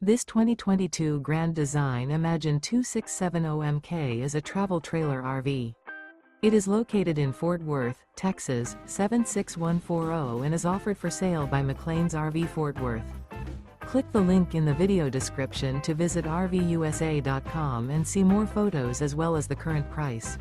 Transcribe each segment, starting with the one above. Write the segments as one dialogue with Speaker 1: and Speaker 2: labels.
Speaker 1: This 2022 Grand Design Imagine 2670MK is a travel trailer RV. It is located in Fort Worth, Texas, 76140 and is offered for sale by McClain's RV Fort Worth. Click the link in the video description to visit RVUSA.com and see more photos as well as the current price.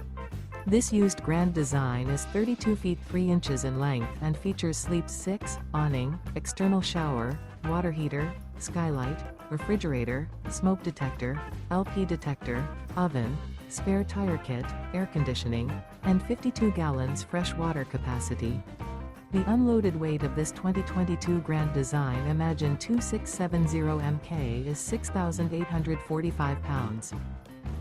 Speaker 1: This used Grand Design is 32 feet 3 inches in length and features sleep 6, awning, external shower, water heater, skylight, refrigerator, smoke detector, LP detector, oven, spare tire kit, air conditioning, and 52 gallons fresh water capacity. The unloaded weight of this 2022 Grand Design Imagine 2670MK is 6,845 pounds.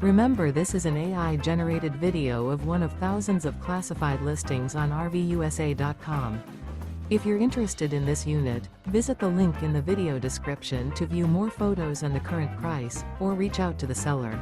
Speaker 1: Remember, this is an AI-generated video of one of thousands of classified listings on RVUSA.com. If you're interested in this unit, visit the link in the video description to view more photos and the current price, or reach out to the seller.